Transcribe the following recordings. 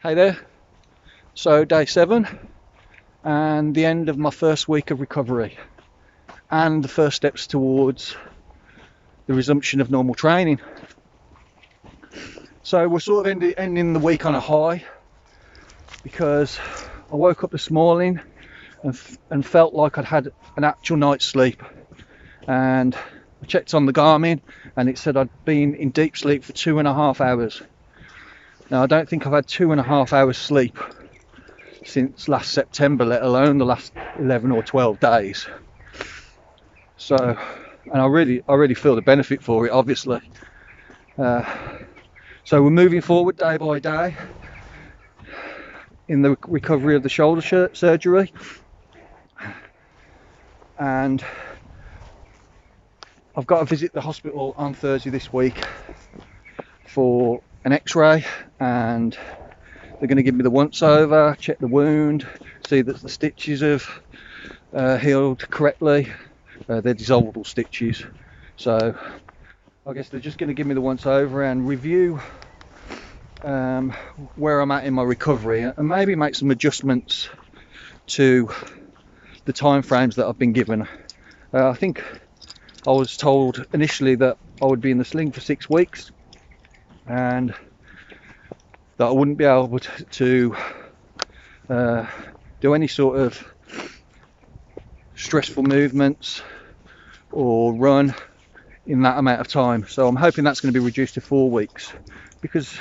Hey there. So day 7 and the end of my first week of recovery and the first steps towards the resumption of normal training. So we're sort of ending the week on a high because I woke up this morning and felt like I'd had an actual night's sleep, and I checked on the Garmin and it said I'd been in deep sleep for 2.5 hours. Now I don't think I've had 2.5 hours sleep since last September, let alone the last 11 or 12 days. So, and I really feel the benefit for it, obviously. So we're moving forward day by day in the recovery of the shoulder surgery, and I've got to visit the hospital on Thursday this week for an x-ray, and they're going to give me the once over, check the wound, see that the stitches have healed correctly. They're dissolvable stitches, so I guess they're just going to give me the once over and review where I'm at in my recovery, and maybe make some adjustments to the time frames that I've been given. I think I was told initially that I would be in the sling for 6 weeks and that I wouldn't be able to do any sort of stressful movements or run in that amount of time. So I'm hoping that's going to be reduced to 4 weeks, because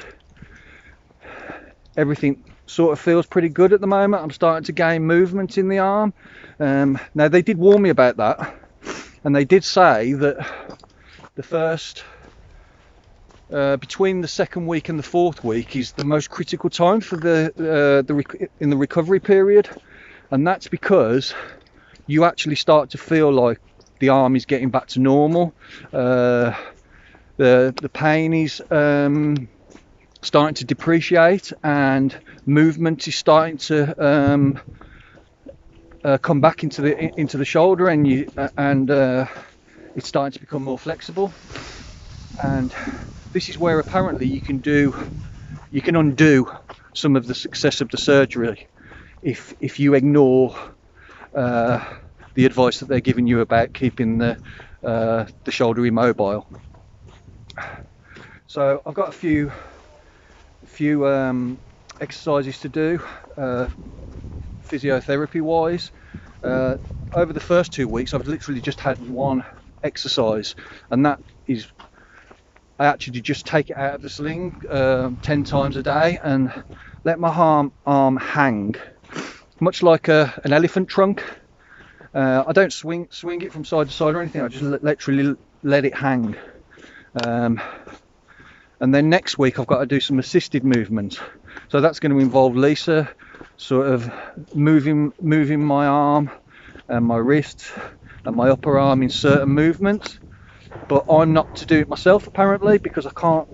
everything sort of feels pretty good at the moment. I'm starting to gain movement in the arm. Now they did warn me about that, and they did say that the first between the 2nd week and the 4th week is the most critical time for in the recovery period, and that's because you actually start to feel like the arm is getting back to normal. The pain is starting to depreciate, and movement is starting to come back into the shoulder, and it's starting to become more flexible. And this is where apparently you can undo some of the success of the surgery if you ignore the advice that they're giving you about keeping the shoulder immobile. So I've got a few exercises to do, physiotherapy wise. Over the first 2 weeks I've literally just had one exercise, and that is I actually just take it out of the sling 10 times a day and let my arm hang, much like an elephant trunk. I don't swing it from side to side or anything. I just literally let it hang. And then next week I've got to do some assisted movements. So that's going to involve Lisa sort of moving my arm and my wrist and my upper arm in certain movements. But I'm not to do it myself apparently, because I can't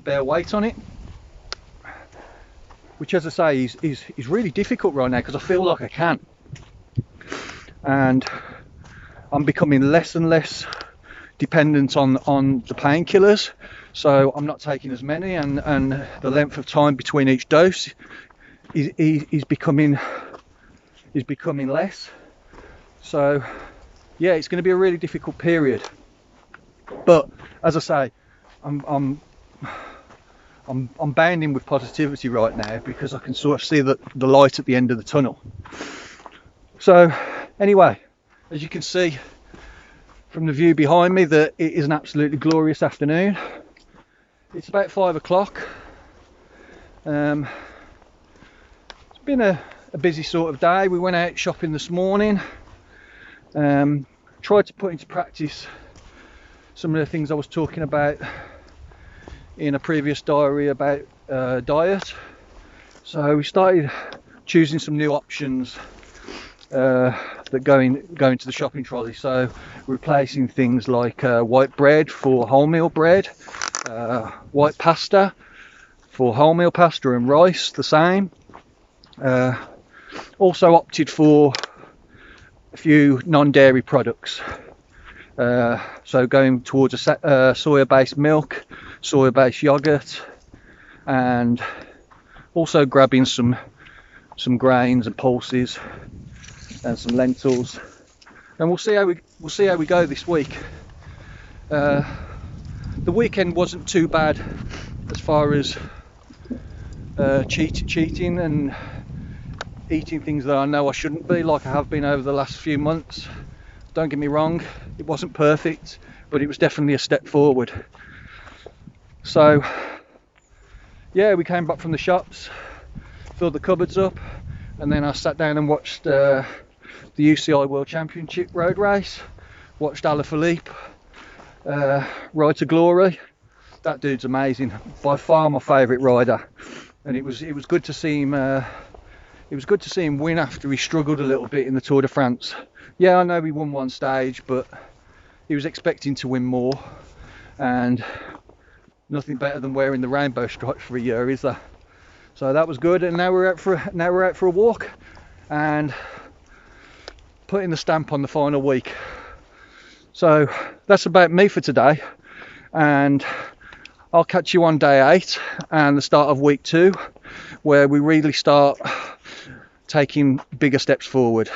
bear weight on it, which, as I say, is really difficult right now because I feel like I can, and I'm becoming less and less dependent on the painkillers, so I'm not taking as many, and the length of time between each dose is becoming less. So yeah, it's going to be a really difficult period. But as I say, I'm bounding with positivity right now, because I can sort of see the light at the end of the tunnel. So anyway, as you can see from the view behind me, that it is an absolutely glorious afternoon. It's about 5 o'clock. It's been a busy sort of day. We went out shopping this morning. Tried to put into practice some of the things I was talking about in a previous diary about diet. So we started choosing some new options that go into the shopping trolley. So replacing things like white bread for wholemeal bread, white pasta for wholemeal pasta, and rice the same. Also opted for a few non-dairy products. So going towards a soya-based milk, soya-based yogurt, and Also grabbing some grains and pulses and some lentils, and we'll see how we go this week. The weekend wasn't too bad as far as cheating and eating things that I know I shouldn't be, like I have been over the last few months. Don't get me wrong, it wasn't perfect, but it was definitely a step forward. So yeah, we came back from the shops, filled the cupboards up, and then I sat down and watched the UCI World Championship road race. Watched Alaphilippe ride to glory. That dude's amazing, by far my favourite rider, and it was good to see him. It was good to see him win after he struggled a little bit in the Tour de France. Yeah, I know he won one stage, but he was expecting to win more, and nothing better than wearing the rainbow stripes for a year, is there? So that was good, and now we're out for a walk and putting the stamp on the final week. So that's about me for today, and I'll catch you on day 8 and the start of week 2, where we really start taking bigger steps forward.